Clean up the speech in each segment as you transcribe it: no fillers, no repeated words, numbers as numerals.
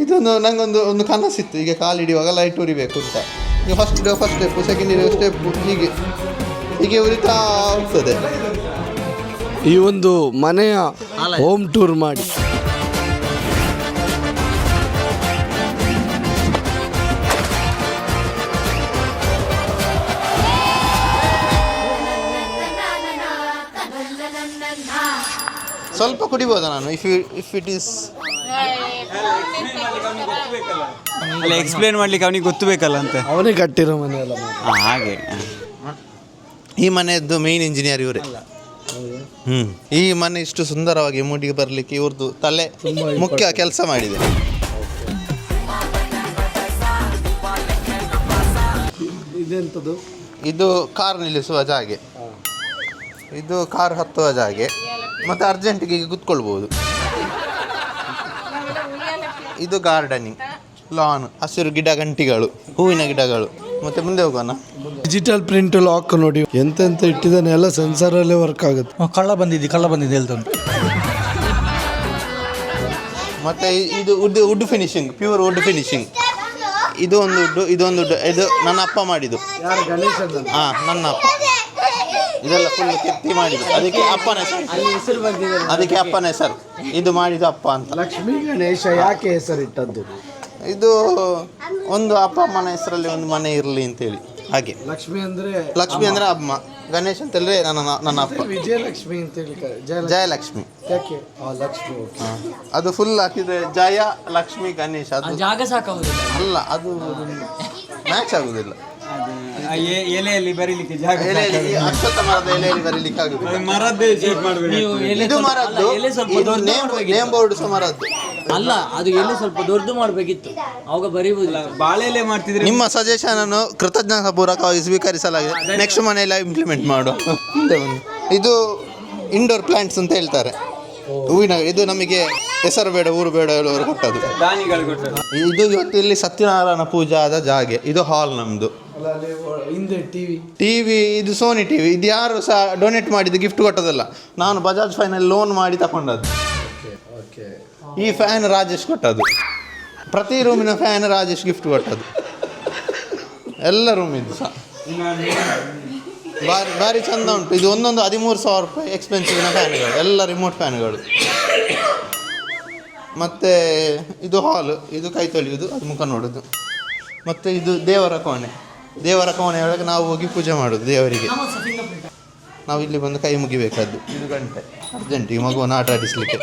ಇದೊಂದು ನಂಗೊಂದು ಕನಸಿತ್ತು, ಈಗ ಕಾಲು ಹಿಡಿಯುವಾಗ ಲೈಟ್ ಉರಿಬೇಕು ಅಂತ. ಈಗ ಫಸ್ಟ್ ಸ್ಟೆಪ್ಪು, ಸೆಕೆಂಡ್ ಸ್ಟೆಪ್ಪು, ಹೀಗೆ ಉರಿತಾ ಹೋಗ್ತದೆ. ಈ ಒಂದು ಮನೆಯ ಹೋಮ್ ಟೂರ್ ಮಾಡಿ. ಸ್ವಲ್ಪ ಕುಡಿಬೋದಾ ನಾನು? ಇಫ್ ಇಟ್ ಈಸ್ ಅಲ್ಲ, ಎಕ್ಸ್ಪ್ಲೇನ್ ಮಾಡ್ಲಿಕ್ಕೆ ಅವನಿಗೆ ಗೊತ್ತಬೇಕಲ್ಲ ಅಂತ. ಅವನೇ ಕಟ್ಟಿರೋ ಮನೆ ಅಲ್ಲ. ಹಾಗೆ ಈ ಮನೆಯದ್ದು ಮೇನ್ ಇಂಜಿನಿಯರ್ ಇವರೇ. ಈ ಮನೆ ಇಷ್ಟು ಸುಂದರವಾಗಿ ಮೂಡಿಗೆ ಬರಲಿಕ್ಕೆ ಇವ್ರದ್ದು ತಲೆ ಮುಖ್ಯ ಕೆಲಸ ಮಾಡಿದೆ. ಇದೆಂಥದ್ದು? ಇದು ಕಾರ್ ನಿಲ್ಲಿಸುವ ಜಾಗೆ, ಇದು ಕಾರ್ ಹತ್ತುವ ಜಾಗೆ, ಮತ್ತು ಅರ್ಜೆಂಟಿಗೆ ಕೂತ್ಕೊಳ್ಬೋದು. ಇದು ಗಾರ್ಡನಿಂಗ್, ಲಾನ್, ಹಸಿರು ಗಿಡ ಗಂಟಿಗಳು, ಹೂವಿನ ಗಿಡಗಳು. ಮತ್ತೆ ಮುಂದೆ ಹೋಗೋಣ. ಡಿಜಿಟಲ್ ಪ್ರಿಂಟ್ ಲಾಕ್ ನೋಡಿ, ಎಂತೆಂತ ಇಟ್ಟಿದ್ದಾನೆ, ಎಲ್ಲ ಸೆನ್ಸರಲ್ಲೇ ವರ್ಕ್ ಆಗುತ್ತೆ. ಕಳ್ಳ ಬಂದಿದ್ದು ಹೇಳ್ತಾನೆ. ಮತ್ತೆ ಇದು wood finishing, pure wood finishing. ಇದು ಒಂದು ಇದು ನನ್ನ ಅಪ್ಪ ಮಾಡಿದ್ದು. ಹಾಂ, ನನ್ನ ಅಪ್ಪ ಇದೆಲ್ಲ ಫುಲ್ ಕೆತ್ತಿ ಮಾಡಿದ್ದು. ಅದಕ್ಕೆ ಅಪ್ಪನ ಹೆಸರು ಇದು ಮಾಡಿದ್ದು ಅಪ್ಪ ಅಂತ. ಲಕ್ಷ್ಮೀ ಗಣೇಶ ಯಾಕೆ ಹೆಸರಿಟ್ಟದ್ದು? ಇದು ಒಂದು ಅಪ್ಪ ಅಮ್ಮನ ಹೆಸರಲ್ಲಿ ಒಂದು ಮನೆ ಇರಲಿ ಅಂತೇಳಿ. ಹಾಗೆ ಲಕ್ಷ್ಮಿ ಅಂದ್ರೆ ಅಮ್ಮ, ಗಣೇಶ್ ಅಂತ ಹೇಳಿದ್ರೆ ನನ್ನ ಅಪ್ಪ. ವಿಜಯಲಕ್ಷ್ಮಿ ಅಂತ ಹೇಳಿ ಜಯಲಕ್ಷ್ಮಿ. ಯಾಕೆ ಲಕ್ಷ್ಮಿ? ಅದು ಫುಲ್ ಹಾಕಿದ್ರೆ ಜಯ ಲಕ್ಷ್ಮಿ ಗಣೇಶ್, ಅದು ಜಾಗ ಸಾಕಾಗುದಿಲ್ಲ. ಅಲ್ಲ, ಅದು ಮ್ಯಾಚ್ ಆಗುದಿಲ್ಲ. ಎಲೆಯಲ್ಲಿ ಬರೀಲಿಕ್ಕೆ ಜಾಗ, ಅಶ್ವತ್ಥ ಮರದ ಎಲೆಯಲ್ಲಿ ಬರೀಲಿಕ್ಕೆ ಆಗುದಿಲ್ಲ. ಮರದ್ದೇ ಶೇಪ್ ಮಾಡಬೇಕು. ಇದು ಮರದ್ದು, ನೇಮ್ ಬೋರ್ಡ್ ಸಹ ಮರದ್ದು. ಅಲ್ಲ, ಅದು ಎಲೆ ಸ್ವಲ್ಪ ದೊಡ್ಡದು ಮಾಡಬೇಕಿತ್ತು, ಅವಾಗ ಬರೀಬಹುದು. ಬಾಳೆ ಎಲೆ ಮಾಡ್ತಿದ್ರೆ. ನಿಮ್ಮ ಸಜೆಷನ್ ಅನ್ನು ಕೃತಜ್ಞತಾಪೂರ್ವಕವಾಗಿ ಸ್ವೀಕರಿಸಲಾಗಿದೆ. ನೆಕ್ಸ್ಟ್ ಮನೆಯಲ್ಲ ಇಂಪ್ಲಿಮೆಂಟ್ ಮಾಡುವ. ಇದು ಇಂಡೋರ್ ಪ್ಲಾಂಟ್ಸ್ ಅಂತ ಹೇಳ್ತಾರೆ. ಹೂವಿನ ಇದು ನಮಗೆ ಹೆಸರು ಬೇಡ ಊರು ಬೇಡ ಹೇಳುವವರು ಕೊಟ್ಟದ್ದು. ಇದು ಇವತ್ತು ಇಲ್ಲಿ ಸತ್ಯನಾರಾಯಣ ಪೂಜಾ ಆದ ಜಾಗೆ. ಇದು ಹಾಲ್ ನಮ್ದು. ಹಿಂದೆ ಟಿವಿ ಇದು ಸೋನಿ ಟಿವಿ. ಇದು ಯಾರು ಸಹ ಡೊನೇಟ್ ಮಾಡಿದ್ದು, ಗಿಫ್ಟ್ ಕೊಟ್ಟದಲ್ಲ. ನಾನು ಬಜಾಜ್ ಫೈನಲ್ಲಿ ಲೋನ್ ಮಾಡಿ ತಗೊಂಡದ್ದು. ಈ ಫ್ಯಾನ್ ರಾಜೇಶ್ ಕೊಟ್ಟದ್ದು. ಪ್ರತಿ ರೂಮಿನ ಫ್ಯಾನ್ ರಾಜೇಶ್ ಗಿಫ್ಟ್ ಕೊಟ್ಟದ್ದು. ಎಲ್ಲ ರೂಮಿದ್ದು ಸಹ ಭಾರಿ ಚಂದ ಉಂಟು. ಇದು ಒಂದೊಂದು 13,000 ರೂಪಾಯಿ ಎಕ್ಸ್ಪೆನ್ಸಿವ್ನ ಫ್ಯಾನ್ಗಳು, ಎಲ್ಲ ರಿಮೋಟ್ ಫ್ಯಾನ್ಗಳು. ಮತ್ತು ಇದು ಹಾಲು, ಇದು ಕೈ ತೊಳೆಯುವುದು, ಅದು ಮುಖ ನೋಡೋದು. ಮತ್ತು ಇದು ದೇವರ ಕೋಣೆ ಒಳಗೆ ನಾವು ಹೋಗಿ ಪೂಜೆ ಮಾಡೋದು ದೇವರಿಗೆ. ನಾವು ಇಲ್ಲಿ ಬಂದು ಕೈ ಮುಗಿಬೇಕಾದ್ದು. ಇದು ಗಂಟೆ ಅರ್ಜೆಂಟಿಗೆ ಮಗುವನ್ನು ಆಟ ಆಡಿಸಲಿಕ್ಕೆ.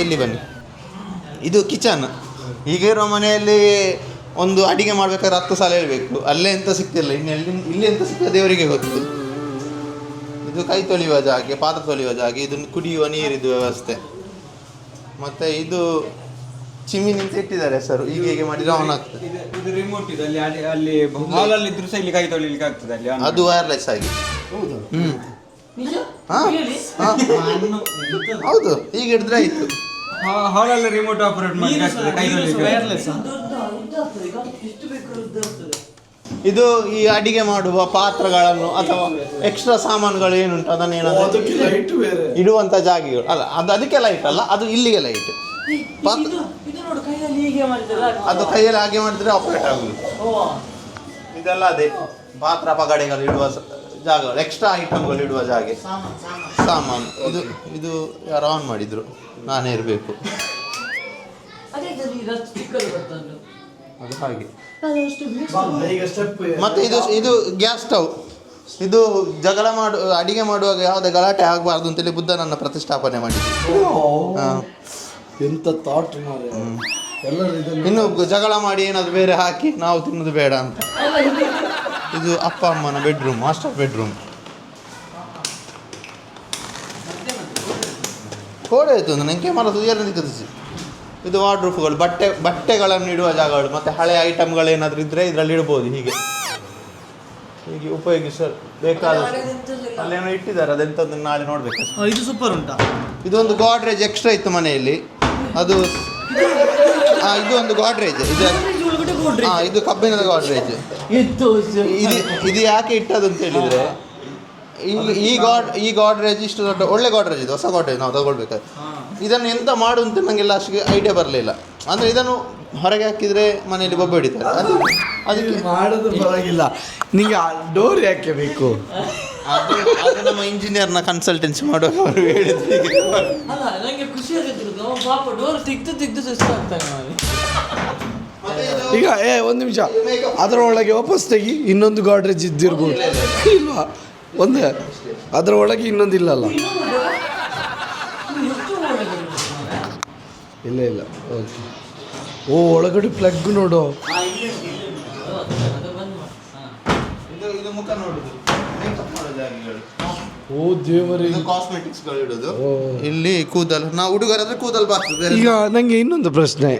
ಇಲ್ಲಿ ಬನ್ನಿ. ಇದು ಕಿಚನ್. ಈಗ ಇರೋ ಮನೆಯಲ್ಲಿ ಒಂದು ಅಡಿಗೆ ಮಾಡ್ಬೇಕಾದ್ರೆ 10 ಸಲ ಹೇಳಬೇಕು, ಅಲ್ಲೇ ಎಂತ ಸಿಗ್ತಿಲ್ಲ, ಇಲ್ಲಿ ಎಂತ ಸಿಗ್ತದೆ ದೇವರಿಗೆ ಗೊತ್ತು. ಇದು ಕೈ ತೊಳೆಯುವ ಜಾಗೆ, ಪಾತ್ರ ತೊಳೆಯುವ ಜಾಗೆ, ಇದನ್ನು ಕುಡಿಯುವ ನೀರಿದ್ದು ವ್ಯವಸ್ಥೆ. ಮತ್ತು ಇದು ಚಿಮಿನಿ ಅಂತ ಇಟ್ಟಿದ್ದಾರೆ ಹೆಸರು. ಹೀಗೆ ಮಾಡಿದ್ರೆ ಆನ್ ಆಗ್ತದೆ. ಇದು ರಿಮೋಟ್ ಇದೆ, ಅಲ್ಲಿ ಹಾಲಲ್ಲಿ ಇದ್ರೂ ಸಹ ಇಲ್ಲಿ ಕೈ ತೊಳಿಲಿಕ್ಕೆ ಆಗ್ತದೆ ಅಲ್ಲಿ. ಅದು ವೈರ್ಲೆಸ್ ಆಗಿ. ಹೌದು, ಈಗ ಹಿಡಿದ್ರೆ ಆಯ್ತು. ಹಾಲಲ್ಲಿ ರಿಮೋಟ್ ಆಪರೇಟ್ ಮಾಡಿ ಆಗ್ತದೆ ಕೈ ತೊಳಿಲಿಕ್ಕೆ. ಇದು ಈ ಅಡಿಗೆ ಮಾಡುವ ಪಾತ್ರಗಳನ್ನು ಅಥವಾ ಎಕ್ಸ್ಟ್ರಾ ಸಾಮಾನುಗಳು ಏನುಂಟು ಅದನ್ನೇನಾದ್ರು ಇಡುವಂಥ ಜಾಗೆಗಳು ಅಲ್ಲ. ಅದಕ್ಕೆ ಲೈಟ್ ಅಲ್ಲ, ಅದು ಇಲ್ಲಿಗೆ ಲೈಟ್. ಅದು ಕೈಯಲ್ಲಿ ಹಾಗೆ ಮಾಡಿದ್ರೆ ಆಪರೇಟ್ ಆಗುದು. ಇದೆಲ್ಲ ಅದೇ ಪಾತ್ರ ಪಗಡೆಗಳು ಇಡುವ ಜಾಗಗಳು, ಎಕ್ಸ್ಟ್ರಾ ಐಟಮ್ಗಳು ಇಡುವ ಜಾಗೆ, ಸಾಮಾನು. ಇದು ಯಾರು ಆನ್ ಮಾಡಿದ್ರು, ನಾನೇ ಇರಬೇಕು. ಅದು ಹಾಗೆ. ಮತ್ತೆ ಇದು ಗ್ಯಾಸ್ ಸ್ಟವ್. ಇದು ಅಡಿಗೆ ಮಾಡುವಾಗ ಯಾವುದೇ ಗಲಾಟೆ ಆಗಬಾರ್ದು ಅಂತೇಳಿ ಬುದ್ಧನನ್ನು ಪ್ರತಿಷ್ಠಾಪನೆ ಮಾಡಿದ್ರು. ಎಂತ ಥಾಟ್ ಮಾರೆ. ಇನ್ನು ಜಗಳ ಮಾಡಿ ಏನಾದ್ರು ಬೇರೆ ಹಾಕಿ ನಾವು ತಿನ್ನೋದು ಬೇಡ ಅಂತ. ಇದು ಅಪ್ಪ ಅಮ್ಮನ ಬೆಡ್ರೂಮ್, ಮಾಸ್ಟರ್ ಬೆಡ್ರೂಮ್. ಕೋಡೆ ಆಯಿತು ಒಂದು ನನಗೆ ಮರದು ಏರನ್ನು ಕದಿಸಿ. ಇದು ವಾರ್ಡ್ರೂಫ್ಗಳು, ಬಟ್ಟೆಗಳನ್ನು ಇಡುವ ಜಾಗಗಳು. ಮತ್ತು ಹಳೆಯ ಐಟಮ್ಗಳು ಏನಾದರೂ ಇದ್ದರೆ ಇದರಲ್ಲಿ ಇಡ್ಬೋದು. ಹೀಗೆ ಉಪಯೋಗಿಸಬೇಕಾದಷ್ಟು ಅಲ್ಲೇನೋ ಇಟ್ಟಿದ್ದಾರೆ, ಅದೆಂಥದ್ದು ನಾಳೆ ನೋಡಬೇಕು. ಇದು ಸೂಪರ್ ಉಂಟಾ? ಇದೊಂದು ಗಾಡ್ರೇಜ್ ಎಕ್ಸ್ಟ್ರಾ ಇತ್ತು ಮನೆಯಲ್ಲಿ. ಅದು ಇದು ಒಂದು ಗಾಡ್ರೇಜ್. ಇದು ಕಬ್ಬಿಣದ ಗಾಡ್ರೇಜ್. ಇದು ಯಾಕೆ ಇಟ್ಟದು ಅಂತ ಹೇಳಿದರೆ, ಈ ಗಾಡ್ರೇಜ್ ಇಷ್ಟು ದೊಡ್ಡ ಒಳ್ಳೆ ಗಾಡ್ರೇಜ್ ಇದು, ಹೊಸ ಗಾಡ್ರೇಜ್ ನಾವು ತಗೊಳ್ಬೇಕಾದ್ರೆ. ಇದನ್ನು ಎಂತ ಮಾಡು ಅಂತ ನನಗೆಲ್ಲ ಅಷ್ಟು ಐಡಿಯಾ ಬರಲಿಲ್ಲ. ಅಂದರೆ ಇದನ್ನು ಹೊರಗೆ ಹಾಕಿದರೆ ಮನೆಯಲ್ಲಿ ಬೊಬ್ಬೆ ಹೊಡಿತಾರೆ ಅದಕ್ಕೆ ಮಾಡೋದು ಪರವಾಗಿಲ್ಲ, ನಿಂಗೆ ಆ ಡೋರ್ ಯಾಕೆ ಬೇಕು? ಅದು ನಮ್ಮ ಇಂಜಿನಿಯರ್ನ ಕನ್ಸಲ್ಟೆನ್ಸಿ ಮಾಡುವಾಗ ಅವರು ಹೇಳಿದ್ರು ಹೀಗೆ. ಅಲ್ಲ ನಂಗೆ ಖುಷಿ ಆಗಿದ್ರು ಪಾಪ ಡೋರ್ ತೆಗ್ದು ಸುಸ್ತಾಗ್ತಾನೆ ನಾನು. ಈಗ ಒಂದು ನಿಮಿಷ, ಅದರೊಳಗೆ ವಾಪಸ್ ತೆಗಿ, ಇನ್ನೊಂದು ಗಾಡ್ರೇಜ್ ಇದ್ದಿರ್ಬೋದು ಇಲ್ವಾ? ಒಂದೇ ಅದರೊಳಗೆ ಇನ್ನೊಂದು ಇಲ್ಲಲ್ಲ? ಇಲ್ಲ ಓಕೆ. ಓ ಒಳಗಡೆ ಪ್ಲಗ್ ನೋಡು. ಇದು ಮುಖ ನೋಡುದು, ಮೇಕಪ್ ಮಾಡೋ ಜಾಗಗಳು. ಓ ದೇವರೇ, ಕಾಸ್ಮೆಟಿಕ್ಸ್ಗಳು ಇಡೋದು. ಇಲ್ಲಿ ಕೂದಲು, ನಾವು ಹುಡುಗರಾದ್ರೆ ಕೂದಲು ಬರ್ತದೆ. ಈಗ ನಂಗೆ ಇನ್ನೊಂದು ಪ್ರಶ್ನೆ,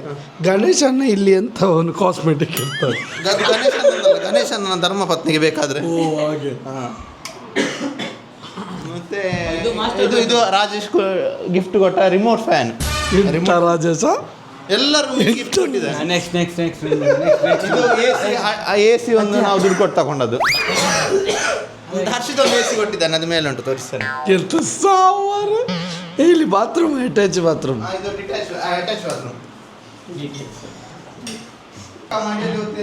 ಗಣೇಶನ್ನ ಇಲ್ಲಿ ಅಂತ ಒಂದು ಕಾಸ್ಮೆಟಿಕ್ ಇರ್ತಾರೆ. ಗಣೇಶನ ಧರ್ಮಪತ್ನಿಗೆ ಬೇಕಾದ್ರೆ. ಓ ಹಾಗೆ. ಮತ್ತೆ ಇದು ರಾಜೇಶ್ ಗಿಫ್ಟ್ ಕೊಟ್ಟ ರಿಮೋಟ್ ಫ್ಯಾನ್. ರಾಜೇಶ ಎಲ್ಲರೂ ಗಿಫ್ಟ್ ಕೊಟ್ಟಿದ್ದಾರೆ. ನೆಕ್ಸ್ಟ್ ಇದು AC ಒಂದು ನಾವು ದುಡ್ಡು ಕೊಟ್ಟು ತಗೊಂಡದ್ದು. ಹರ್ಷಿತ ಒಂದು AC ಕೊಟ್ಟಿದ್ದಾನೆ, ಅದು ಮೇಲೆ ಉಂಟು, ತೋರಿಸ್ತಾನೆ. ಎಂತ ಸಾವಾರು. ಇಲ್ಲಿ ಬಾತ್ರೂಮ್, ಅಟ್ಯಾಚ್ ಬಾತ್ರೂಮ್. ಇದು ಅಟ್ಯಾಚ್ ಬಾತ್ರೂಮ್.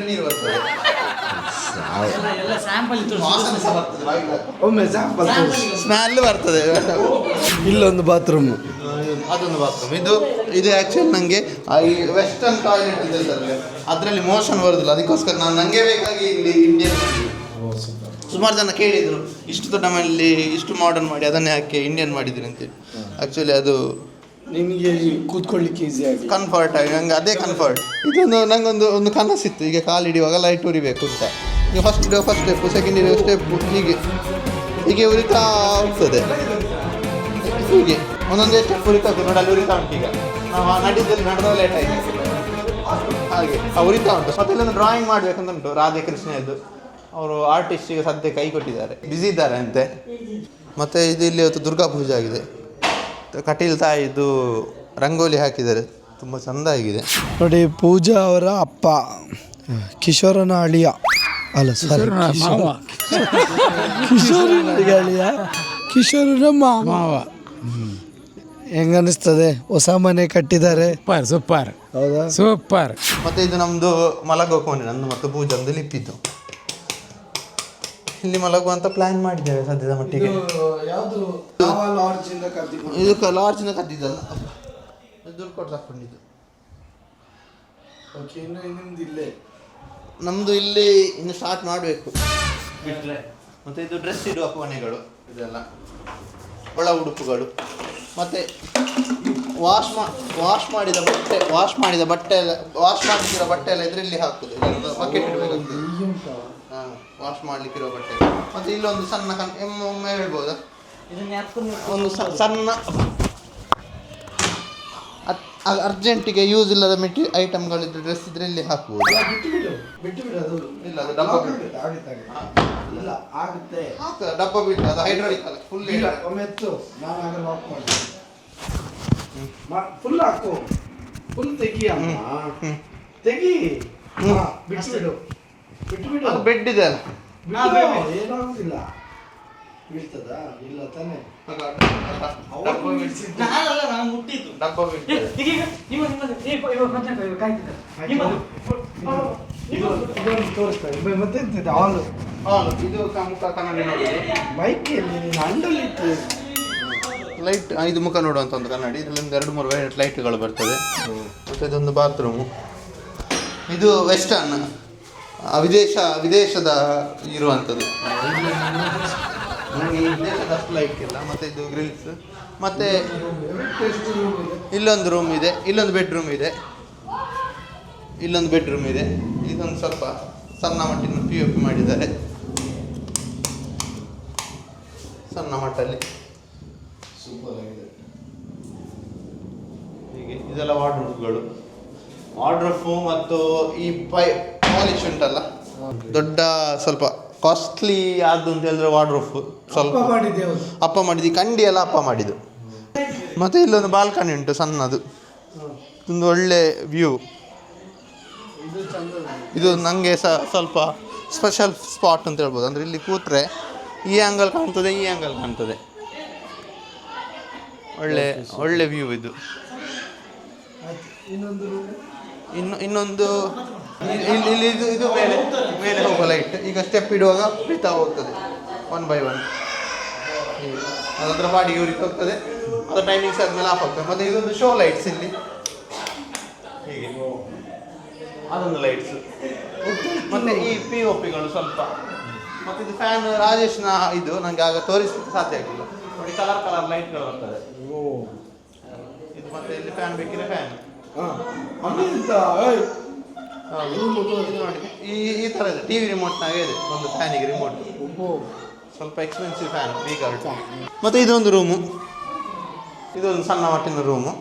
ನೀರು ಬರ್ತದೆ, ವಾಸನೆ ಸಹ ಬರ್ತದೆ, ಬಾಯಿಗೆ. ಒಮ್ಮೆ ಸ್ಯಾಂಪಲ್ ಸ್ಮೆಲ್ ಬರ್ತದೆ. ಇಲ್ಲೊಂದು ಬಾತ್ರೂಮ್, ಅದೊಂದು ಬಾತ್ರೂಮ್. ಇದು ಆ್ಯಕ್ಚುಲಿ ನನಗೆ ಈ ವೆಸ್ಟರ್ನ್ ಟಾಯ್ಲೆಟ್ ಇದೆ ಅದರಲ್ಲಿ ಮೋಷನ್ ಬರೋದಿಲ್ಲ, ಅದಕ್ಕೋಸ್ಕರ ನನಗೆ ಬೇಕಾಗಿ ಇಲ್ಲಿ ಇಂಡಿಯನ್ ಮಾಡಿ. ಸುಮಾರು ಜನ ಕೇಳಿದರು, ಇಷ್ಟು ದೊಡ್ಡ ಮನೆಯಲ್ಲಿ ಇಷ್ಟು ಮಾಡರ್ನ್ ಮಾಡಿ ಅದನ್ನೇ ಯಾಕೆ ಇಂಡಿಯನ್ ಮಾಡಿದ್ದೀರಿ ಅಂತೇಳಿ. ಆ್ಯಕ್ಚುಲಿ ಅದು ನಿಮಗೆ ಕೂತ್ಕೊಳ್ಳಿಕ್ಕೆ ಈಸಿ ಆಗಿ ಕನ್ಫರ್ಟ್ ಆಗಿ, ನಂಗೆ ಅದೇ ಕನ್ಫರ್ಟ್. ಇದೊಂದು ನಂಗೊಂದು ಕನಸಿತ್ತು, ಈಗ ಕಾಲು ಹಿಡಿಯುವಾಗ ಲೈಟ್ ಉರಿಬೇಕು ಅಂತ. ಈಗ ಫಸ್ಟ್ ಸ್ಟೆಪ್ಪು, ಸೆಕೆಂಡ್ ಸ್ಟೆಪ್ಪು, ಹೀಗೆ ಉರಿತಾ ಹೋಗ್ತದೆ. ಹೀಗೆ ಒಂದೊಂದೇ ಸ್ಟೆಪ್ ಉರಿತಾ ಹೋಗ್ತದೆ ನೋಡಿ, ಅಲ್ಲಿ ಉರಿತಾ ಉಂಟು. ಈಗ ನಾವು ನಡೆದ ಲೇಟ್ ಆಯಿತು, ಹಾಗೆ ಉರಿತಾ ಉಂಟು. ಮತ್ತೆ ಇಲ್ಲೊಂದು ಡ್ರಾಯಿಂಗ್ ಮಾಡಬೇಕಂತ ಉಂಟು, ರಾಧೆ ಕೃಷ್ಣದ್ದು. ಅವರು ಆರ್ಟಿಸ್ಟಿಗೆ ಸದ್ಯ ಕೈ ಕೊಟ್ಟಿದ್ದಾರೆ, ಬ್ಯುಸಿ ಇದ್ದಾರೆ ಅಂತೆ. ಮತ್ತು ಇದು ಇಲ್ಲಿ ಇವತ್ತು ದುರ್ಗಾ ಪೂಜೆ ಆಗಿದೆ. ಕಟೀಲ್ ತಾಯಿದು ರಂಗೋಲಿ ಹಾಕಿದ್ದಾರೆ, ತುಂಬ ಚೆಂದ ಆಗಿದೆ ನೋಡಿ. ಪೂಜಾ ಅವರ ಅಪ್ಪ ಕಿಶೋರನ ಅಳಿಯ, ಅಲ್ಲ ಸಾರಿ ಕಿಶೋರನ ಅಳಿಯ, ಕಿಶೋರನ ಮಾವ. ಹೆಂಗನಿಸ್ತದೆ? ಹೊಸ ಮನೆ ಕಟ್ಟಿದ್ದಾರೆ, ಸೂಪರ್ ಹೌದಾ? ಸೂಪರ್. ಮತ್ತು ಇದು ನಮ್ಮದು ಮಲಗುವ ಕೋಣೆ, ನಂದು ಮತ್ತು ಪೂಜೆ ಒಂದು ಲಿಪ್ಪಿದ್ದು. ಇಲ್ಲಿ ಮಲಗುವಂತ ಪ್ಲಾನ್ ಮಾಡಿದ್ದೇವೆ ಸದ್ಯದ ಮಟ್ಟಿಗೆ. ಇದು ಲಾರ್ಜಿಂದ ಕದ್ದಿದ್ದಲ್ಲ, ದುಡ್ಡು ಕೊಟ್ಟು ತಗೊಂಡಿದ್ದು. ನಮ್ಮದು ಇಲ್ಲಿ ಇನ್ನು ಸ್ಟಾರ್ಟ್ ಮಾಡಬೇಕು. ಮತ್ತು ಇದು ಡ್ರೆಸ್ ಇಡುವ ಕೋಣೆಗಳು, ಇದೆಲ್ಲ ಒಳ ಉಡುಪುಗಳು. ಮತ್ತು ವಾಶ್ ಮಾಡಿದ ಬಟ್ಟೆ ಎಲ್ಲ, ವಾಶ್ ಮಾಡಲಿಕ್ಕಿರೋ ಬಟ್ಟೆ ಎಲ್ಲ ಇದರಲ್ಲಿ ಹಾಕುದು. ಬಕೆಟ್ ಇಡಬೇಕಾಗ್ತದೆ, ವಾಶ್ ಮಾಡಲಿಕ್ಕಿರೋ ಬಟ್ಟೆ. ಮತ್ತು ಇಲ್ಲೊಂದು ಸಣ್ಣ ಒಮ್ಮೆ ಹೇಳ್ಬೋದಾ, ಒಂದು ಸಣ್ಣ ಅರ್ಜೆಂಟಿಗೆ ಯೂಸ್ ಇಲ್ಲದ ಐಟಮ್ಗಳಿದ್ರೆ ಡ್ರೆಸ್ ಇದ್ರೆ ಇಲ್ಲಿ ಹಾಕ್ಬೋದು. ಇಲ್ಲ ಅದು ಡಬ್ಬ ಡಬ್ಬ ಬಿಟ್ಟು ಅದು ಹೈಡ್ರಾಲಿಕ್ ಅಲ್ಲ, ಫುಲ್ ಫುಲ್ ಹಾಕು, ಫುಲ್ ತೆಗಿ ತೆಗಿ, ಬಿಟ್ಟು ಅದು ಬೆಡ್ ಇದೆ ಅಲ್ಲ, ಏನಾಗುದಿಲ್ಲ. ಬೀಳ್ತದಾ? ಇಲ್ಲ ತಾನೆ. ಡಬ್ಬ ಬಿಟ್ಟು ಮತ್ತೆ ಹಾಲು, ಇದು ಮುಖ ಕನ್ನಡಿ ನೋಡುದು. ಬೈಕಲ್ಲಿ ಅಂಡಲ್ಲಿ ಲೈಟ್, ಇದು ಮುಖ ನೋಡುವಂಥ ಒಂದು ಕನ್ನಡಿ. ಇದರಲ್ಲಿ 2-3 ವೆರೈಟಿ ಲೈಟ್ಗಳು ಬರ್ತದೆ. ಮತ್ತು ಇದೊಂದು ಬಾತ್ರೂಮು. ಇದು ವೆಸ್ಟರ್ನ್, ವಿದೇಶದ ಇರುವಂಥದ್ದು. ನನಗೆ ಈ ವಿದೇಶದ ಅಷ್ಟು ಲೈಟ್ ಇಲ್ಲ. ಮತ್ತು ಇದು ಗ್ರಿಲ್ಸ್. ಮತ್ತು ಇಲ್ಲೊಂದು ರೂಮ್ ಇದೆ, ಇಲ್ಲೊಂದು ಬೆಡ್ರೂಮ್ ಇದೆ, ಇದೊಂದು ಸ್ವಲ್ಪ ಸಣ್ಣ ಮಟ್ಟಿನ POP ಮಾಡಿದ್ದಾರೆ, ಸಣ್ಣ ಮಟ್ಟಲ್ಲಿ ಸೂಪರ್ ಆಗಿದೆ. ಹೀಗೆ ಇದೆಲ್ಲ ವಾರ್ಡ್ರೋಬ್ಗಳು. ಮತ್ತು ಈ ಪಾಲಿಶ್ ಉಂಟಲ್ಲ, ದೊಡ್ಡ ಸ್ವಲ್ಪ ಕಾಸ್ಟ್ಲಿ ಆದ್ದು ಅಂತ ಹೇಳಿದ್ರೆ ವಾರ್ಡ್ರೋಬ್ ಸ್ವಲ್ಪ ಅಪ್ಪ ಮಾಡಿದ್ದು, ಕಂಡಿ ಎಲ್ಲ ಅಪ್ಪ ಮಾಡಿದ್ದು. ಮತ್ತು ಇಲ್ಲೊಂದು ಬಾಲ್ಕನಿ ಉಂಟು ಸಣ್ಣದು, ಒಂದು ಒಳ್ಳೆ ವ್ಯೂ. ಇದು ನನಗೆ ಸ್ವಲ್ಪ ಸ್ಪೆಷಲ್ ಸ್ಪಾಟ್ ಅಂತ ಹೇಳ್ಬೋದು. ಅಂದರೆ ಇಲ್ಲಿ ಕೂತ್ರೆ ಈ ಆ್ಯಂಗಲ್ ಕಾಣ್ತದೆ, ಒಳ್ಳೆ ವ್ಯೂ ಇದು. ಇನ್ನೊಂದು ಇಲ್ಲಿ ಇದು ಮೇಲೆ ಮೇಲೆ ಹೋಗೋ ಲೈಟ್. ಈಗ ಸ್ಟೆಪ್ ಇಡುವಾಗ ಉರಿತಾ ಹೋಗ್ತದೆ 1 by 1. ಅದರ ಬಾಡಿಗೆ ಉರಿತಾ ಹೋಗ್ತದೆ. ಅದು ಟೈಮಿಂಗ್ಸ್ ಆದಮೇಲೆ ಆಫ್ ಆಗ್ತದೆ. ಮತ್ತು ಇದೊಂದು ಶೋ ಲೈಟ್ಸ್ ಇಲ್ಲಿ ಹೀಗೆ ಅದೊಂದು ಲೈಟ್ಸ್. ಮತ್ತು ಈ POPಗಳು ಸ್ವಲ್ಪ. ಮತ್ತು ಇದು ಫ್ಯಾನ್ ರಾಜೇಶ್ನ ಇದು ನನಗೆ ಆಗ ತೋರಿಸಲಿಕ್ಕೆ ಸಾಧ್ಯ ಆಗಿಲ್ಲ ನೋಡಿ. ಕಲರ್ ಲೈಟ್ಗಳು ಬರ್ತದೆ. ಇದು ಮತ್ತೆ ಇಲ್ಲಿ ಫ್ಯಾನ್ ಬೇಕಿದ್ರೆ ಫ್ಯಾನ್ ನೋಡಿ. ಈ ಥರ ಇದೆ. TV ರಿಮೋಟ್ನಾಗೆ ಇದೆ ಒಂದು ಫ್ಯಾನಿಗೆ ರಿಮೋಟ್. ಸ್ವಲ್ಪ ಎಕ್ಸ್ಪೆನ್ಸಿವ್ ಫ್ಯಾನ್ ಬೀಗರ್ಟ್. ಮತ್ತು ಇದೊಂದು ರೂಮು. ಇದೊಂದು ಸಣ್ಣ ಮಟ್ಟಿನ ರೂಮು,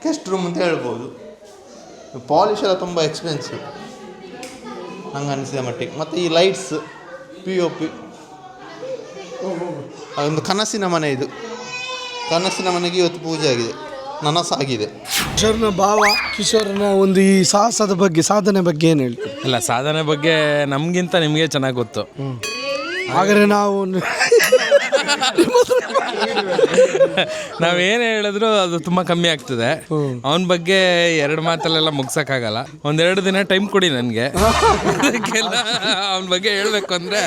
ಗೆಸ್ಟ್ ರೂಮ್ ಅಂತ ಹೇಳ್ಬೋದು. ಪಾಲಿಶ್ ಎಲ್ಲ ತುಂಬ ಎಕ್ಸ್ಪೆನ್ಸಿವ್ ನಂಗೆ ಅನಿಸಿದ ಮಟ್ಟಿಗೆ. ಮತ್ತು ಈ ಲೈಟ್ಸ್ POP ಅದೊಂದು ಕನಸಿನ ಮನೆ. ಇದು ಕನಸಿನ ಮನೆಗೆ ಇವತ್ತು ಪೂಜೆ ಆಗಿದೆ, ನನಸಾಗಿದೆ. ಕಿಶೋರ್ನ ಭಾವ ಕಿಶೋರ್ನ ಒಂದು ಈ ಸಾಧನೆ ಬಗ್ಗೆ ಏನು ಹೇಳಿ? ಅಲ್ಲ, ಸಾಧನೆ ಬಗ್ಗೆ ನಮಗಿಂತ ನಿಮಗೆ ಚೆನ್ನಾಗಿ ಗೊತ್ತು. ಹಾಗಾದ್ರೆ ನಾವು ನಾವೇನು ಹೇಳಿದ್ರು ಅದು ತುಂಬ ಕಮ್ಮಿ ಆಗ್ತದೆ. ಅವನ ಬಗ್ಗೆ 2 ಮಾತಲ್ಲೆಲ್ಲ ಮುಗ್ಸೋಕ್ಕಾಗಲ್ಲ. 1-2 ದಿನ ಟೈಮ್ ಕೊಡಿ ನನಗೆ. ಅದಕ್ಕೆಲ್ಲ ಅವನ ಬಗ್ಗೆ ಹೇಳ್ಬೇಕು ಅಂದರೆ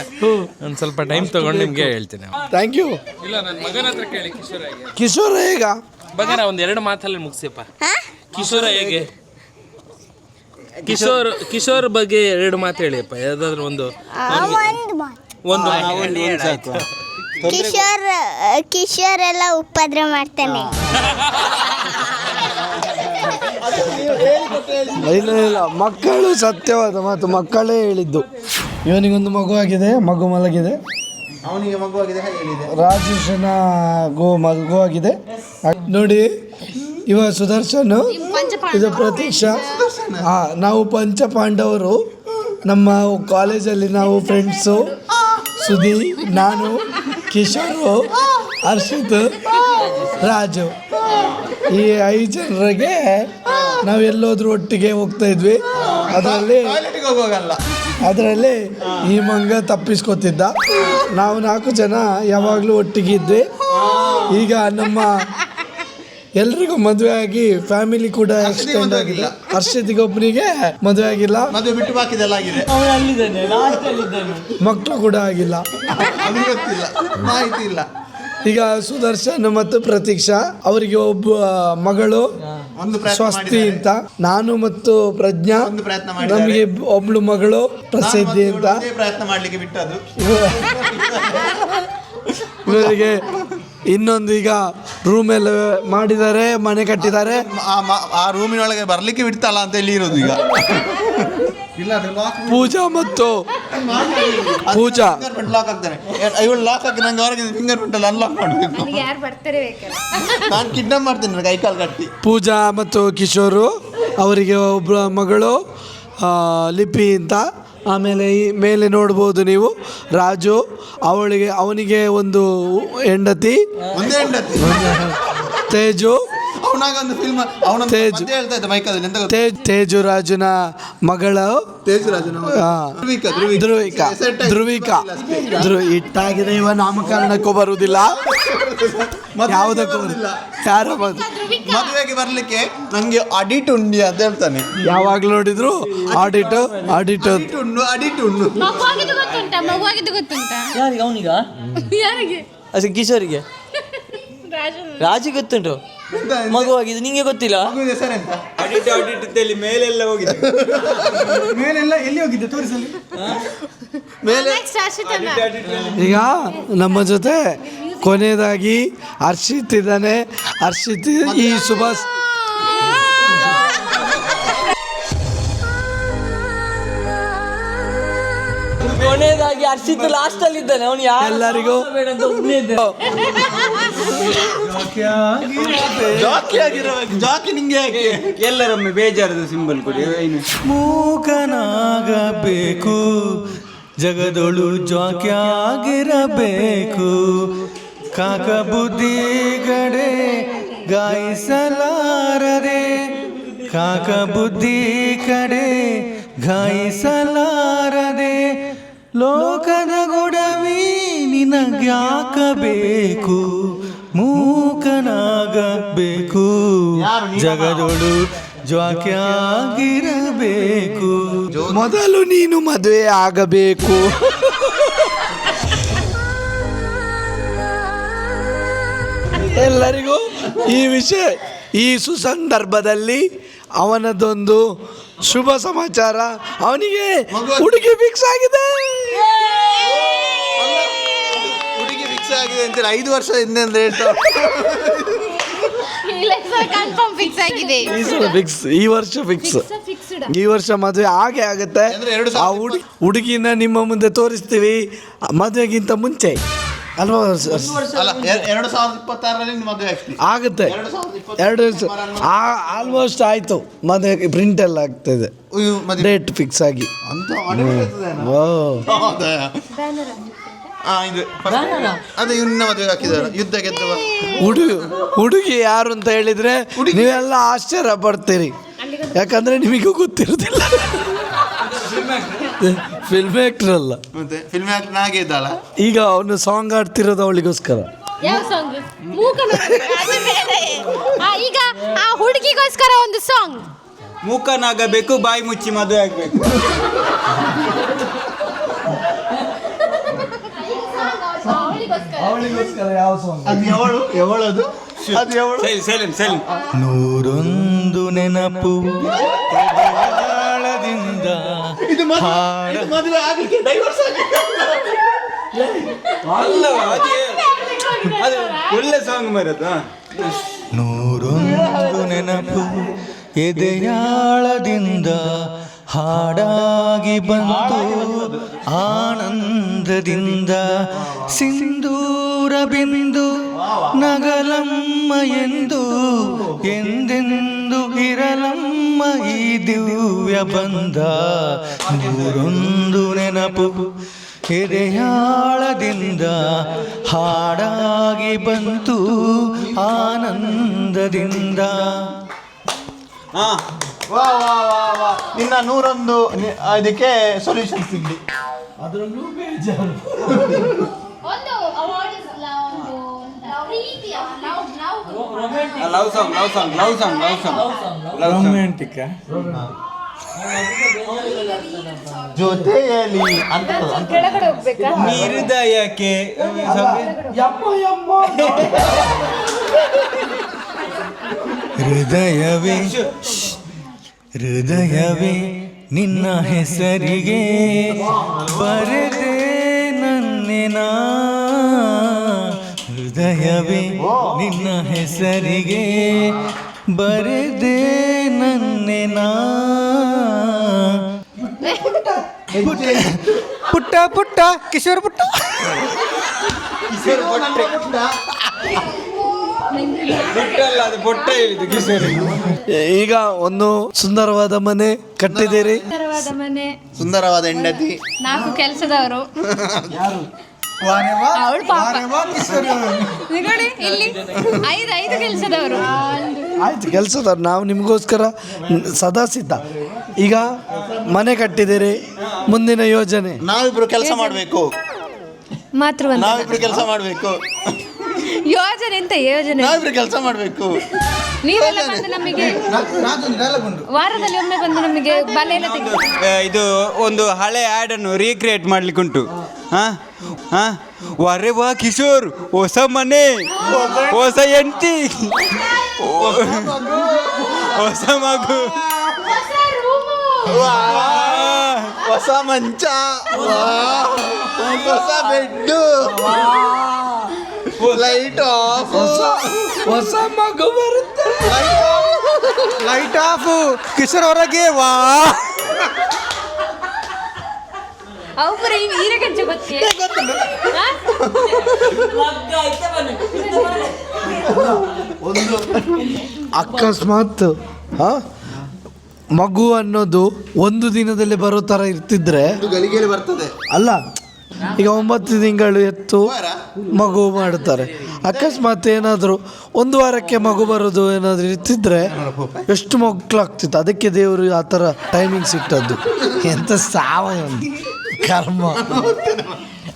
ಒಂದು ಸ್ವಲ್ಪ ಟೈಮ್ ತೊಗೊಂಡು ನಿಮಗೆ ಹೇಳ್ತೀನಿ. Thank you. ಇಲ್ಲ, ನನ್ನ ಮಗನ ಹತ್ರ ಕೇಳಿ. ಕಿಶೋರ್ ಹೇಗ ಮಗನ 1-2 ಮಾತಲ್ಲಿ ಮುಗಿಸಿಪ್ಪ. ಕಿಶೋರ ಹೇಗೆ? ಕಿಶೋರ್ ಬಗ್ಗೆ 2 ಮಾತು ಹೇಳಿಯಪ್ಪ. ಯಾವುದಾದ್ರೂ ಒಂದು ಕಿಶೋರ್ ಎಲ್ಲ ಉಪದ್ರ ಮಾಡ್ತಾನೆ. ಇಲ್ಲ, ಮಕ್ಕಳು ಸತ್ಯವಾದ ಮಾತು, ಮಕ್ಕಳೇ ಹೇಳಿದ್ದು. ಇವನಿಗೊಂದು ಮಗುವಾಗಿದೆ, ಮಗು ಮಲಗಿದೆ. ಅವನಿಗೆ ಮಗುವಾಗಿದೆ ಹೇಳಿದೆ. ರಾಜೇಶನ ಮಗುವಾಗಿದೆ ನೋಡಿ. ಇವ ಸುದರ್ಶನ್, ಇದು ಪ್ರತೀಕ್ಷಾ. ನಾವು ಪಂಚಪಾಂಡವರು. ನಮ್ಮ ಕಾಲೇಜಲ್ಲಿ ನಾವು ಫ್ರೆಂಡ್ಸು, ಸುಧಿ, ನಾನು, ಕಿಶೋರು, ಹರ್ಷಿತ್, ರಾಜು, ಈ 5 ಜನರಿಗೆ ನಾವೆಲ್ಲೋದ್ರೂ ಒಟ್ಟಿಗೆ ಹೋಗ್ತಾ ಇದ್ವಿ. ಅದರಲ್ಲಿ ಈ ಮಂಗ ತಪ್ಪಿಸ್ಕೊತಿದ್ದ. ನಾವು 4 ಜನ ಯಾವಾಗಲೂ ಒಟ್ಟಿಗೆ ಇದ್ವಿ. ಈಗ ನಮ್ಮ ಎಲ್ರಿಗೂ ಮದುವೆ ಆಗಿ ಫ್ಯಾಮಿಲಿ ಕೂಡ ಎಕ್ಸ್ಟೆಂಡ್ ಆಗಿದೆ. ಹರ್ಷಿತ್ಗೊಬ್ಬನಿಗೆ ಮದುವೆ ಆಗಿಲ್ಲ, ಮದುವೆ ಬಿಟ್ಟು ಬಾಕಿದೆಲ್ಲ ಆಗಿದೆ. ಮಕ್ಕಳು ಕೂಡ ಆಗಿಲ್ಲ, ಗೊತ್ತಿಲ್ಲ, ಮಾಹಿತಿ ಇಲ್ಲ. ಈಗ ಸುದರ್ಶನ್ ಮತ್ತು ಪ್ರತೀಕ್ಷಾ ಅವರಿಗೆ ಒಬ್ಬ ಮಗಳು ಸ್ವಸ್ತಿ ಅಂತ. ನಾನು ಮತ್ತು ಪ್ರಜ್ಞಾ ನಮಗೆ ಒಬ್ಳು ಮಗಳು ಪ್ರಸಿದ್ಧಿ ಅಂತ. ಪ್ರಯತ್ನ ಮಾಡ್ಲಿಕ್ಕೆ ಬಿಟ್ಟದ್ದು ಇವರಿಗೆ ಇನ್ನೊಂದು ಈಗ ರೂಮ್ ಎಲ್ಲ ಮಾಡಿದ್ದಾರೆ, ಮನೆ ಕಟ್ಟಿದ್ದಾರೆ. ಆ ರೂಮಿನೊಳಗೆ ಬರ್ಲಿಕ್ಕೆ ಬಿಡ್ತಲ್ಲ ಅಂತ ಹೇಳಿ ಇರೋದು ಈಗ. ಪೂಜಾ ಮತ್ತು ಪೂಜಾ ಲಾಕ್ ಆಗ್ತಾನೆ. ಇವಳು ಲಾಕ್ ಹಾಕಿ ನಂಗೆ ಹೊರಗೆ ಫಿಂಗರ್ ಪ್ರಿಂಟ್ ಅಲ್ಲಿ ಅನ್ಲಾಕ್ ಮಾಡಬೇಕು. ನಾನು ಕಿಡ್ನಾಪ್ ಮಾಡ್ತೀನಿ ಕೈ ಕಾಲು ಕಟ್ಟಿ. ಪೂಜಾ ಮತ್ತು ಕಿಶೋರು ಅವರಿಗೆ ಒಬ್ಬ ಮಗಳು ಲಿಪಿ ಅಂತ. ಆಮೇಲೆ ಈ ಮೇಲೆ ನೋಡ್ಬೋದು ನೀವು ರಾಜು, ಅವನಿಗೆ ಒಂದು ಹೆಂಡತಿ, ಒಂದೇ ಹೆಂಡತಿ ತೇಜು. ಅವನಾಗೊಂದು ಫಿಲ್ಮ್ ತೇಜು ಹೇಳ್ತಾ ಇದ್ದ ಮೈಕಲ್ಲಿ ಎಂತ ತೇಜು ರಾಜುನ ಮಗಳು ಧ್ರುವಿಕಾ. ಇಟ್ಟಾಗಿದೆ. ಇವ ನಾಮಕರಣಕ್ಕೂ ಬರುವುದಿಲ್ಲ, ಯಾವುದಕ್ಕೂ ಯಾರ ಮದುವೆಗೆ ಬರ್ಲಿಕ್ಕೆ ನಂಗೆ ಆಡಿಟ್ ಉಂಡಿ ಅಂತ ಹೇಳ್ತಾನೆ. ಯಾವಾಗ್ಲೂ ನೋಡಿದ್ರು ಆಡಿಟ್ ಯಾರಿಗೆ? ಅವನಿಗ? ಅದೇ ಕಿಶೋರಿಗೆ? ರಾಜು ಗೊತ್ತುಂಟು, ಮಗುವಾಗಿದೆ. ನಿಂಗೆ ಗೊತ್ತಿಲ್ಲ? ಆಡಿಟ್ ಮೇಲೆಲ್ಲ ಹೋಗಿದೆ. ಮೇಲೆಲ್ಲ ಎಲ್ಲಿ ಹೋಗಿದ್ದೆ ತೋರಿಸಲಿ. ಈಗ ನಮ್ಮ ಜೊತೆ ಕೊನೆಯದಾಗಿ ಹರ್ಷಿತ್ ಇದ್ದಾನೆ. ಹರ್ಷಿತ್ ಈ ಸುಭಾಷ್ ಕೊನೆಯದಾಗಿ ಹರ್ಷಿತ್ ಲಾಸ್ಟ್ ಅಲ್ಲಿ ಇದ್ದಾನೆ. ಅವನು ಎಲ್ಲರಿಗೂ ಜಾಕಿ ನಿಂಗೆ ಎಲ್ಲರೊಮ್ಮೆ ಬೇಜಾರದ ಸಿಂಬಲ್ ಕೊಡಿ. ಮೂಕನಾಗಬೇಕು, ಜಗದೊಳು ಜಾಕ್ಯಾಗಿರಬೇಕು, ಕಾಕ ಬುದ್ಧಿಗಡೆ ಗಾಯಿಸಲಾರದೆ, ಕಾಕ ಬುದ್ಧಿ ಕಡೆ ಗಾಯಿಸಲಾರದೆ, ಲೋಕದ ಗೊಡವಿ ನಿನಗ್ಯಾಕಬೇಕು, ಮೂಕನಾಗಬೇಕು, ಜಗದೊಳು ಜ್ವಾಕ್ಯಾಗಿರಬೇಕು. ಆಗಬೇಕು. ಮೊದಲು ನೀನು ಮದುವೆ ಆಗಬೇಕು. ಎಲ್ಲರಿಗೂ ಈ ಸುಸಂದರ್ಭದಲ್ಲಿ ಅವನದೊಂದು ಶುಭ ಸಮಾಚಾರ, ಅವನಿಗೆ ಹುಡುಗಿ ಫಿಕ್ಸ್ ಆಗಿದೆ. ಹುಡುಗಿ ಫಿಕ್ಸ್ ಆಗಿದೆ ಅಂತ 5 ವರ್ಷ ಹಿಂದೆ ಅಂದ್ರೆ ಕನ್ಫರ್ಮ್ ಫಿಕ್ಸ್ ಆಗಿದೆ. ಈ ವರ್ಷ ಫಿಕ್ಸ್. ಈ ವರ್ಷ ಮದುವೆ ಹಾಗೆ ಆಗುತ್ತೆ. ಆ ಹುಡುಗಿನ ನಿಮ್ಮ ಮುಂದೆ ತೋರಿಸ್ತೀವಿ ಮದುವೆಗಿಂತ ಮುಂಚೆ ಅಲ್ವಾ? ಅಲ್ಲ 2026ರಲ್ಲಿ ಮದುವೆ ಆಗುತ್ತೆ. 2 ವರ್ಷ ಆಲ್ಮೋಸ್ಟ್ ಆಯ್ತು. ಮದುವೆ ಪ್ರಿಂಟ್ ಎಲ್ಲ ಆಗ್ತದೆ, ಡೇಟ್ ಫಿಕ್ಸ್ ಆಗಿ. ಅದು ಇವನ್ನ ಮದುವೆ ಹಾಕಿದ್ದಾರೆ, ಯುದ್ಧ ಗೆದ್ದವ. ಹುಡುಗಿ ಯಾರು ಅಂತ ಹೇಳಿದ್ರೆ ನೀವೆಲ್ಲ ಆಶ್ಚರ್ಯ ಪಡ್ತೀರಿ, ಯಾಕಂದ್ರೆ ನಿಮಗೂ ಗೊತ್ತಿರೋದಿಲ್ಲ. ಫಿಲ್ಮ್ ಆಕ್ಟರ್ ಅಲ್ಲ, ಮತ್ತೆ ಫಿಲ್ಮ್ ಆಕ್ಟರ್ ನಾಗೆ ಇದ್ದಲ್ಲ. ಈಗ ಅವನು ಸಾಂಗ್ ಆಡ್ತಿರೋದು ಅವಳಿಗೋಸ್ಕರ. ಯಾವ ಸಾಂಗ್? ಈಗ ಆ ಹುಡುಗಿಗೋಸ್ಕರ ಒಂದು ಸಾಂಗ್. ಮೂಕನಾಗಬೇಕು, ಬಾಯಿ ಮುಚ್ಚಿ ಮದುವೆ ಆಗ್ಬೇಕು. ಅವಳಿಗೋಸ್ಕರ ಯಾವ ಸಾಂಗ್? ಅದು ಎವಳದು? ಅದು ಎವಳು? ಸೈಲೆಂಟ್ 101 ನೆನಪು ಹೃದಯದಿಂದ ಇದು ಮದುವೆ ಆಗ್ಲಿಕ್ಕೆ ಡೈವರ್ಸ್ ಅದು ಒಳ್ಳೆ ಸಾಂಗ್ ಮರದು. 101 ನೆನಪು ಎದೆಯಾಳದಿಂದ ಹಾಡಾಗಿ ಬಂತು ಆನಂದದಿಂದ. ಸಿಂಧೂರ ಬಿಂದು ನಗಲಮ್ಮ ಎಂದು ಎಂದೆಂದು ಇರಲಮ್ಮ ಈ ದಿವ್ಯ ಬಂಧ. 101 ನೆನಪು ಎದೆಯಾಳದಿಂದ ಹಾಡಾಗಿ ಬಂತು ಆನಂದದಿಂದ. ನಿನ್ನ 101 ಅದಕ್ಕೆ ಸೊಲ್ಯೂಷನ್ ಸಿಗ್ಲಿ. ಅದರಲ್ಲೂ ಬೇಜಾರು. ಲವ್ ಸಾಂಗ್ ರೊಮ್ಯಾಂಟಿಕ್ ಜೊತೆಯಲ್ಲಿ ಅಂತ ಹೃದಯಕ್ಕೆ ಹೃದಯವೇ ನಿನ್ನ ಹೆಸರಿಗೆ ಬರೆದೆ ನನ್ನೆನ. ಹೃದಯವೇ ನಿನ್ನ ಹೆಸರಿಗೆ ಬರೆದೆ ನನ್ನೆನ. ಪುಟ್ಟ ಪುಟ್ಟ ಕಿಶೋರ್ ಪುಟ್ಟ ಈಗ ಒಂದು ಸುಂದರವಾದ ಮನೆ ಕಟ್ಟಿದ್ದೀರಿ, ಸುಂದರವಾದ ಹೆಂಡತಿ, 4 ಕೆಲಸದವರು. ಅವಳು ಪಾಪ ನೋಡಿ ಇಲ್ಲಿ 5 ಕೆಲಸದವರು. ಆಯ್ತು ಕೆಲಸದವ್ರು, ನಾವು ನಿಮಗೋಸ್ಕರ ಸದಾ ಸಿದ್ಧ. ಈಗ ಮನೆ ಕಟ್ಟಿದ್ದೀರಿ, ಮುಂದಿನ ಯೋಜನೆ? ನಾವಿಬ್ರು ಕೆಲಸ ಮಾಡಬೇಕು. ಮಾತೃವಂತ ಕೆಲಸ ಮಾಡಬೇಕು. ಯೋಜನೆ ಎಂತ ಯೋಜನೆ? ನಾವಿಬ್ರು ಕೆಲಸ ಮಾಡಬೇಕು. ನೀವೆಲ್ಲ ಬಂದು ನಮಗೆ ವಾರದಲ್ಲಿ ಒಮ್ಮೆ ಬಂದು ನಮಗೆ ಬಲೆ ಎಲ್ಲ ತೆಗೆದು ಇದು ಒಂದು ಹಳೆ ಆ್ಯಡ್ ಅನ್ನು ರೀಕ್ರಿಯೇಟ್ ಮಾಡ್ಲಿಕ್ಕುಂಟು. ವರೆ ವಾ ಕಿಶೋರ್, ಹೊಸ ಮನೆ, ಹೊಸ ಹೆಂಡತಿ, ಹೊಸ ಮಗು, ಹೊಸ ಮಂಚ, ಹೊಸ ಬೆಡ್ಡು, ಲೈಟ್ ಆಫ್, ಹೊಸ ಮಗು ಬರುತ್ತೆ. ಲೈಟ್ ಆಫ್ ಕಿಶೋರ್ ಹೊರಗೆ ವಾ. ಅವ್ರ ಈರಗಂಜ ಗೊತ್ತೇ ಅಕಸ್ಮಾತ್ ಮಗು ಅನ್ನೋದು ಒಂದು ದಿನದಲ್ಲಿ ಬರೋ ಥರ ಇರ್ತಿದ್ರೆ ಗಳಿಗೆಯಲ್ಲಿ ಬರ್ತದೆ ಅಲ್ಲ. ಈಗ 9 ತಿಂಗಳು ಎತ್ತು ಮಗು ಮಾಡುತ್ತಾರೆ. ಅಕಸ್ಮಾತ್ ಏನಾದರೂ 1 ವಾರಕ್ಕೆ ಮಗು ಬರೋದು ಏನಾದರೂ ಇರ್ತಿದ್ರೆ ಎಷ್ಟು ಮಕ್ಕಳಾಗ್ತಿತ್ತು. ಅದಕ್ಕೆ ದೇವರು ಆ ಥರ ಟೈಮಿಂಗ್ಸ್ ಇಟ್ಟದ್ದು. ಎಂಥ ಸಾವಯವ ಕರ್ಮ.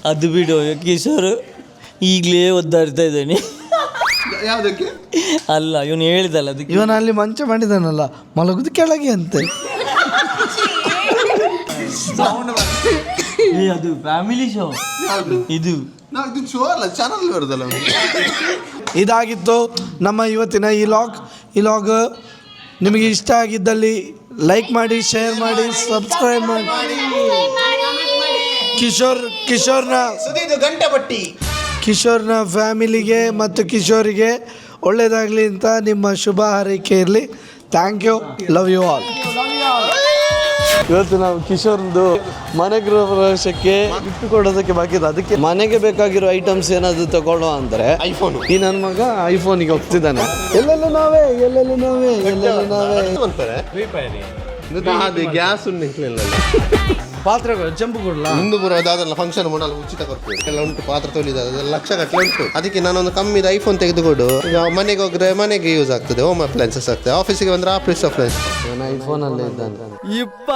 ಅದು ಬಿಡು ಕಿಶೋರ್, ಈಗಲೇ ಒದ್ದಾಡ್ತಾ ಇದ್ದಾನೆ. ಯಾವುದಕ್ಕೆ? ಅಲ್ಲ ಇವನು ಹೇಳಿದಲ್ಲ ಅದಕ್ಕೆ. ಇವನಲ್ಲಿ ಮಂಚ ಮಾಡಿದಾನಲ್ಲ, ಮಲಗುದು ಕೆಳಗೆ ಅಂತೆ. ಅದು ಫ್ಯಾಮಿಲಿ ಶೋ ಇದು ನಾವು ಇದು ಶೋ ಅಲ್ಲ ಚಾನಲ್ ಬರೋದಲ್ಲ. ಇದಾಗಿತ್ತು ನಮ್ಮ ಇವತ್ತಿನ ಈ ಲಾಗ್. ನಿಮಗೆ ಇಷ್ಟ ಆಗಿದ್ದಲ್ಲಿ ಲೈಕ್ ಮಾಡಿ, ಶೇರ್ ಮಾಡಿ, ಸಬ್ಸ್ಕ್ರೈಬ್ ಮಾಡಿ. ಕಿಶೋರ್ನ ಫ್ಯಾಮಿಲಿಗೆ ಮತ್ತು ಕಿಶೋರಿಗೆ ಒಳ್ಳೆಯದಾಗಲಿ ಅಂತ ನಿಮ್ಮ ಶುಭ ಹಾರೈಕೆ ಇರಲಿ. Thank you, love you all. ಇವತ್ತು ನಾವು ಕಿಶೋರ್ದು ಮನೆ ಗೃಹ ಪ್ರವೇಶಕ್ಕೆ ಗಿಫ್ಟ್ ಕೊಡೋದಕ್ಕೆ ಬಾಕಿ ಇದೆ. ಅದಕ್ಕೆ ಮನೆಗೆ ಬೇಕಾಗಿರೋ ಐಟಮ್ಸ್ ಏನಾದರೂ ತಗೊಳ್ಳೋ ಅಂದರೆ ಐಫೋನ್. ಈ ನನ್ನ ಮಗ ಐಫೋನಿಗೆ ಹೋಗ್ತಿದ್ದಾನೆ. ಎಲ್ಲೆಲ್ಲೂ ನಾವೇ ಅದು ಗ್ಯಾಸ್ ಪಾತ್ರೆಗಳು ಚೆಂಪು ಕೊಡಲ್ಲ. ಮುಂದೆ ಬರೋದಾದ್ರಲ್ಲ ಫಂಕ್ಷನ್ ಮಾಡಲ್ಲ ಉಚಿತ ಕೊಡ್ತೀವಿ. ಎಲ್ಲ ಉಂಟು, ಪಾತ್ರ ತೊಳಿದ ಲಕ್ಷ ಗಟ್ಟಲೆ ಉಂಟು. ಅದಕ್ಕೆ ನಾನೊಂದು ಕಮ್ಮಿದ ಐಫೋನ್ ತೆಗೆದುಕೊಡು. ಮನೆಗೆ ಹೋಗ್ರೆ ಮನೆಗೆ ಯೂಸ್ ಆಗ್ತದೆ, ಹೋಮ್ ಅಪ್ಲೈನ್ಸಸ್ ಆಗ್ತದೆ. ಆಫೀಸಿಗೆ ಬಂದ್ರೆ ಆಫೀಸ್ ಅಪ್ಲೈನ್ಸ್. ಐಫೋನ್ ಅಲ್ಲೇ ಇದ್ದಾನೆ. ಇಪ್ಪ